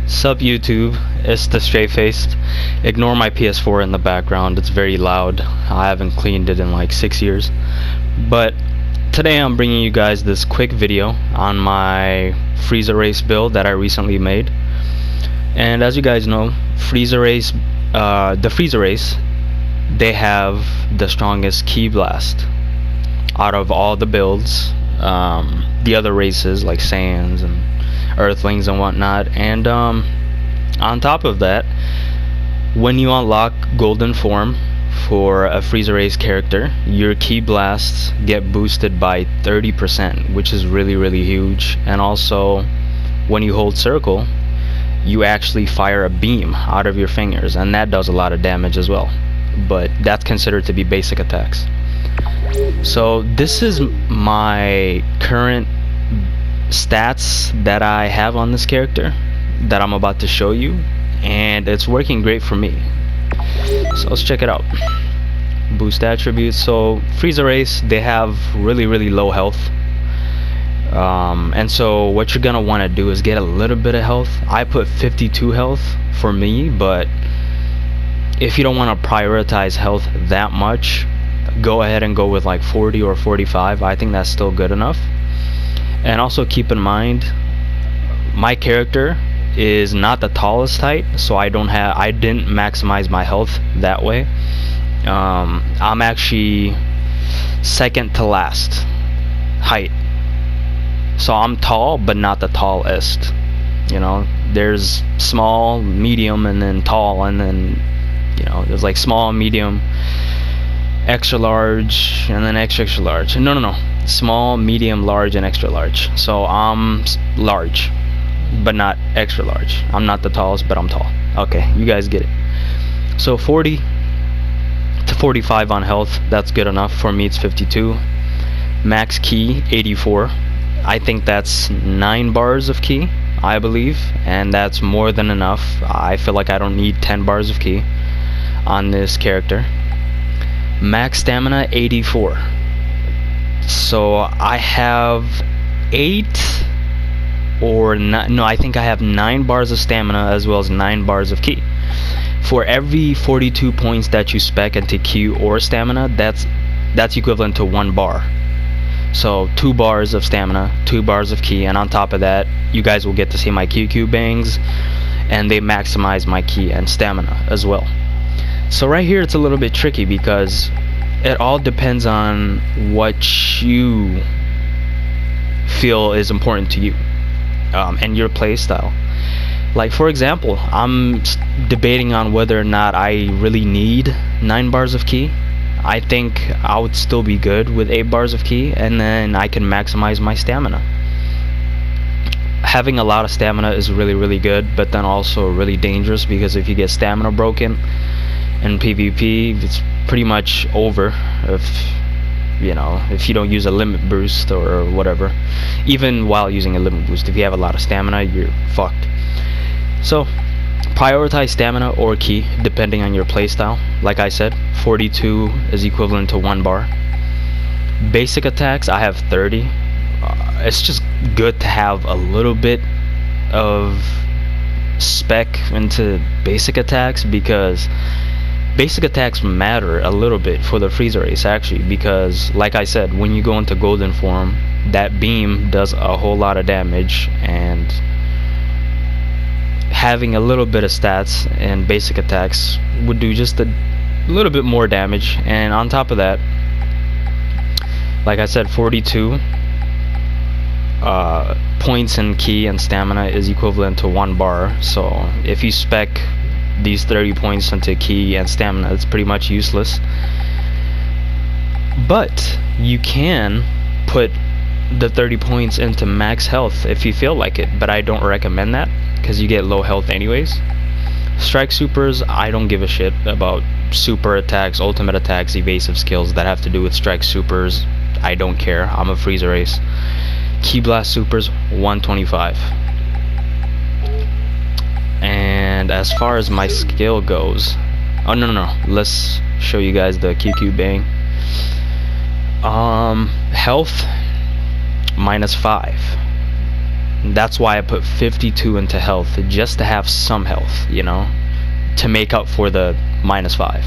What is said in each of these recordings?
Sup YouTube, it's the Straight Faced. Ignore my PS4 in the background, it's very loud. I haven't cleaned it in like 6 years. But today I'm bringing you guys this quick video on my Frieza race build that I recently made. And as you guys know, the Frieza race, they have the strongest ki blast out of all the builds. The other races like Saiyans and Earthlings and whatnot, and on top of that, when you unlock golden form for a Frieza race character, your ki blasts get boosted by 30%, which is really huge. And also, when you hold circle, you actually fire a beam out of your fingers, and that does a lot of damage as well, but that's considered to be basic attacks. So this is my current stats that I have on this character that I'm about to show you, and it's working great for me. So let's check it out. Boost attributes. So Frieza race, they have really low health, and so what you're gonna want to do is get a little bit of health. I put 52 health for me, but if you don't want to prioritize health that much, go ahead and go with like 40 or 45. I think that's still good enough. And also keep in mind, my character is not the tallest height, so I didn't maximize my health that way. I'm actually second to last height, so I'm tall but not the tallest. You know, there's small, medium, and then tall, and then, you know, there's like small, medium, extra large, and then extra large. No, small, medium, large, and extra large. So I'm large but not extra large. I'm not the tallest, but I'm tall. Okay, you guys get it. So 40 to 45 on health, that's good enough. For me it's 52. Max ki 84. I think that's 9 bars of ki, I believe, and that's more than enough. I feel like I don't need 10 bars of ki on this character. Max stamina 84. So I have 8 or 9, no, I think I have 9 bars of stamina as well as 9 bars of ki. For every 42 points that you spec into ki or stamina, that's equivalent to 1 bar. So 2 bars of stamina, 2 bars of ki, and on top of that, you guys will get to see my QQ bangs, and they maximize my ki and stamina as well. So right here it's a little bit tricky because it all depends on what you feel is important to you, and your playstyle. Like for example, I'm debating on whether or not I really need 9 bars of ki. I think I would still be good with 8 bars of ki, and then I can maximize my stamina. Having a lot of stamina is really good, but then also really dangerous, because if you get stamina broken in PvP, it's pretty much over if you don't use a limit boost or whatever. Even while using a limit boost, if you have a lot of stamina, you're fucked. So prioritize stamina or ki depending on your playstyle. Like I said, 42 is equivalent to 1 bar. Basic attacks, I have 30. It's just good to have a little bit of spec into basic attacks, because basic attacks matter a little bit for the Frieza race actually, because like I said, when you go into golden form, that beam does a whole lot of damage, and having a little bit of stats and basic attacks would do just a little bit more damage. And on top of that, like I said, 42 points in ki and stamina is equivalent to 1 bar. So if you spec these 30 points into ki and stamina, it's pretty much useless. But you can put the 30 points into max health if you feel like it, but I don't recommend that because you get low health anyways. Strike supers, I don't give a shit about super attacks, ultimate attacks, evasive skills that have to do with strike supers. I don't care. I'm a Frieza race. Ki blast supers 125. And as far as my skill goes, oh no, let's show you guys the QQ bang. Health -5, That's why I put 52 into health, just to have some health, you know, to make up for the -5.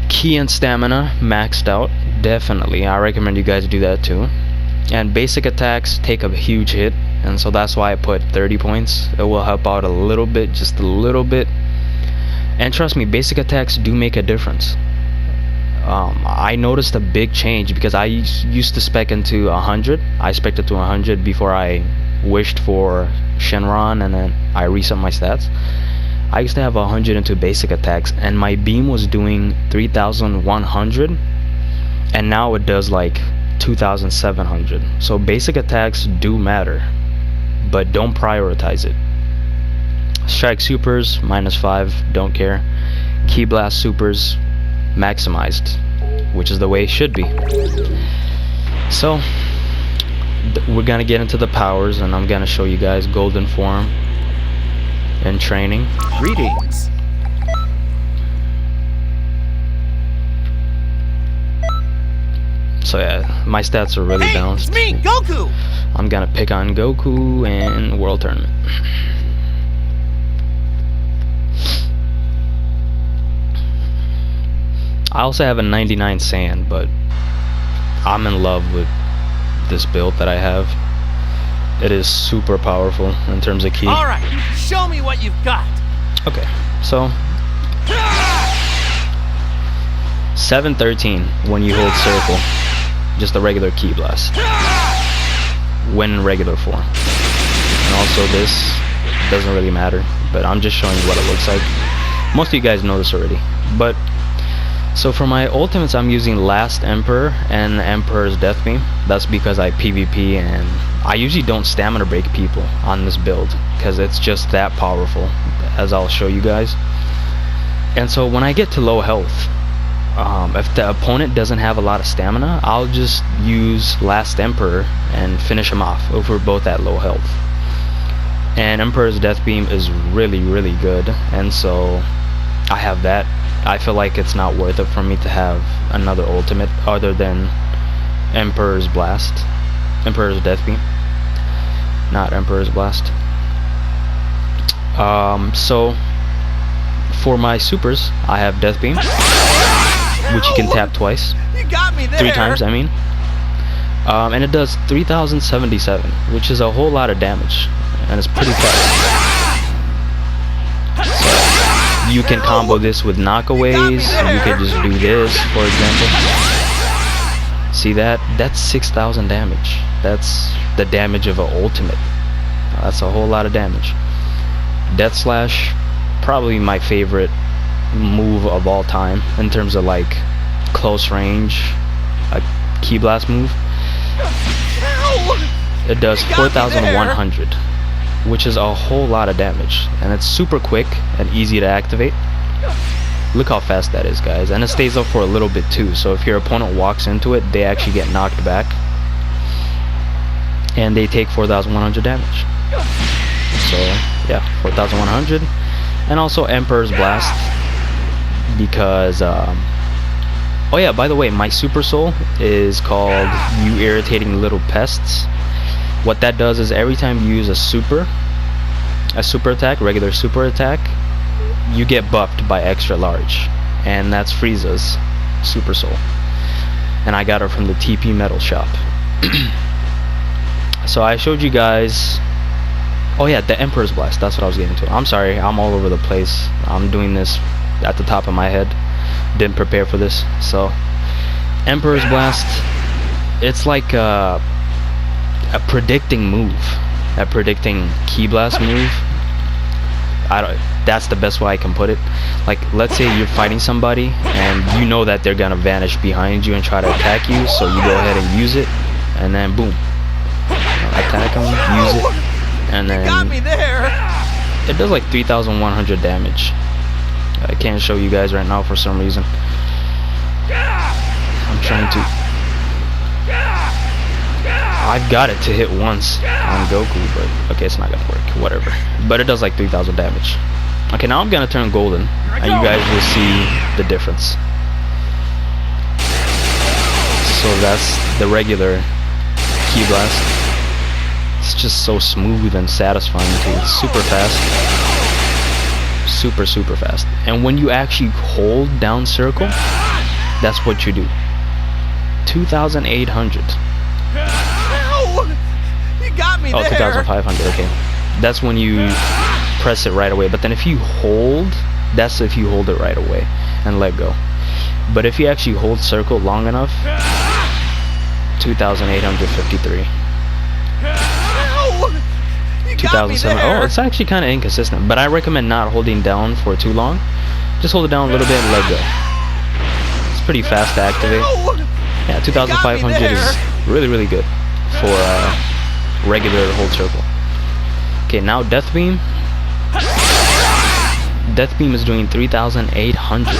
Ki and stamina maxed out, definitely. I recommend you guys do that too. And basic attacks take a huge hit, and so that's why I put 30 points. It will help out a little bit, just a little bit. And trust me, basic attacks do make a difference. I noticed a big change because I used to spec into 100. I spec'd it to 100 before I wished for Shenron, and then I reset my stats. I used to have 100 into basic attacks, and my beam was doing 3,100, and now it does like 2,700. So basic attacks do matter, but don't prioritize it. Strike supers -5, don't care. Ki blast supers maximized, which is the way it should be. So we're gonna get into the powers, and I'm gonna show you guys golden form and training. Greetings. So yeah, my stats are really balanced. It's me, Goku. I'm gonna pick on Goku and World Tournament. I also have a 99 Saiyan, but I'm in love with this build that I have. It is super powerful in terms of ki. Alright, show me what you've got. Okay, so 713 when you hold circle, just a regular ki blast when in regular form. And also this doesn't really matter, but I'm just showing you what it looks like. Most of you guys know this already, but so for my ultimates, I'm using Last Emperor and Emperor's Death Beam. That's because I PvP, and I usually don't stamina break people on this build because it's just that powerful, as I'll show you guys. And so when I get to low health, if the opponent doesn't have a lot of stamina, I'll just use Last Emperor and finish him off if we're both at low health. And Emperor's Death Beam is really, really good, and so I have that. I feel like it's not worth it for me to have another ultimate other than Emperor's Blast. Emperor's Death Beam, not Emperor's Blast. So for my supers, I have Death Beam, which you can tap twice. You got me there. 3 times, I mean. And it does 3,077, which is a whole lot of damage, and it's pretty fast. You can combo this with knockaways. You could just do this, for example. See that? That's 6,000 damage. That's the damage of an ultimate. That's a whole lot of damage. Death Slash, probably my favorite move of all time in terms of like close range, a ki blast move. It does 4,100. Which is a whole lot of damage, and it's super quick and easy to activate. Look how fast that is, guys, and it stays up for a little bit too, so if your opponent walks into it, they actually get knocked back, and they take 4,100 damage. So yeah, 4,100. And also Emperor's Blast, because oh yeah, by the way, my Super Soul is called You Irritating Little Pests. What that does is every time you use a super attack, regular super attack, you get buffed by extra large, and that's Frieza's Super Soul, and I got her from the TP Metal Shop. So I showed you guys, oh yeah, the Emperor's Blast, that's what I was getting to. I'm sorry, I'm all over the place. I'm doing this at the top of my head, didn't prepare for this. So Emperor's Blast, it's like a predicting move, a predicting ki blast move. That's the best way I can put it. Like, let's say you're fighting somebody and you know that they're gonna vanish behind you and try to attack you, so you go ahead and use it, and then boom, attack them, use it, and then it does like 3,100 damage. I can't show you guys right now for some reason. I'm trying to. I've got it to hit once on Goku, but okay, it's not gonna work, whatever. But it does like 3,000 damage. Okay, now I'm gonna turn golden, and you guys will see the difference. So that's the regular ki blast, It's just so smooth and satisfying too. It's super fast. Super fast. And when you actually hold down circle, that's what you do. 2,800. Ow! You got me there. 2,500, okay. That's when you press it right away. But then if you hold, that's if you hold it right away and let go. But if you actually hold circle long enough, 2,853. 2,700. Oh, it's actually kind of inconsistent. But I recommend not holding down for too long. Just hold it down a little bit and let go. It's pretty fast to activate. Yeah, 2,500 is really good for regular hold circle. Okay, now Death Beam. Death Beam is doing 3,800,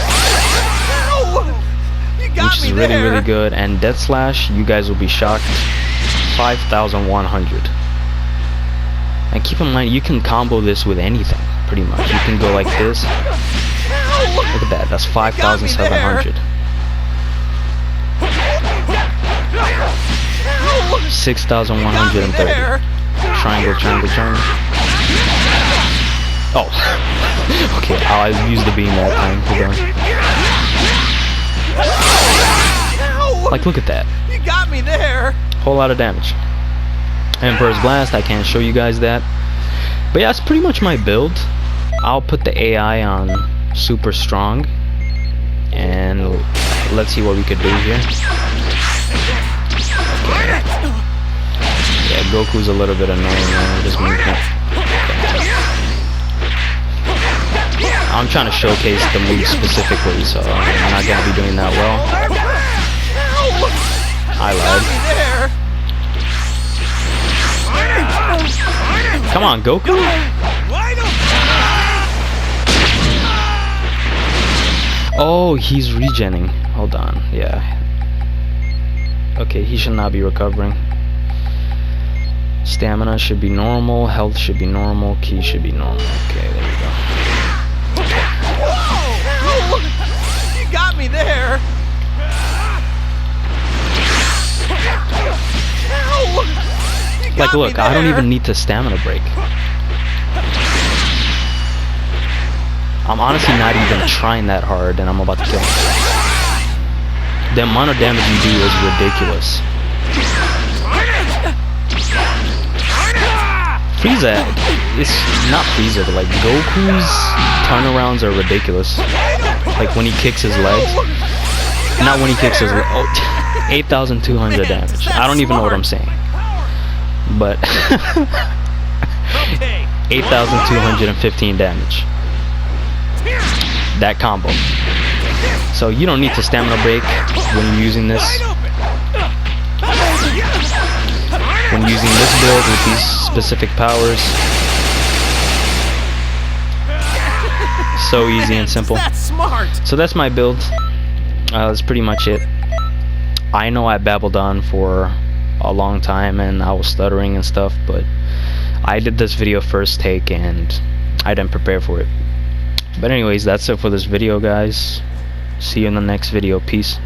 which is really good. And Death Slash, you guys will be shocked, 5,100. And keep in mind, you can combo this with anything, pretty much. You can go like this. Look at that, that's 5,700. 6,130. Triangle. Oh. Okay, I'll use the beam that time. Hold on. Like, look at that. You got me there. Whole lot of damage. Emperor's Blast, I can't show you guys that. But yeah, that's pretty much my build. I'll put the AI on super strong. And let's see what we could do here. Okay. Yeah, Goku's a little bit annoying, man. Just move him. I'm trying to showcase the move specifically, so I'm not gonna be doing that well. I lied. Come on, Goku. Oh, he's regenning. Hold on, yeah. Okay, he should not be recovering. Stamina should be normal, health should be normal, ki should be normal. Okay, there we go. Whoa! You got me there. Like, look, I don't even need to stamina break. I'm honestly not even trying that hard, and I'm about to kill him. The amount of damage you do is ridiculous. Frieza, it's not Frieza, but like Goku's turnarounds are ridiculous. Like when he kicks his legs. Not when he kicks his legs. Oh, 8,200 damage. I don't even know what I'm saying. But 8,215 damage. That combo. So you don't need to stamina break when you're using this. When using this build with these specific powers. So easy and simple. So that's my build. That's pretty much it. I know I babbled on for a long time and I was stuttering and stuff, but I did this video first take and I didn't prepare for it. But anyways, that's it for this video, guys. See you in the next video. Peace.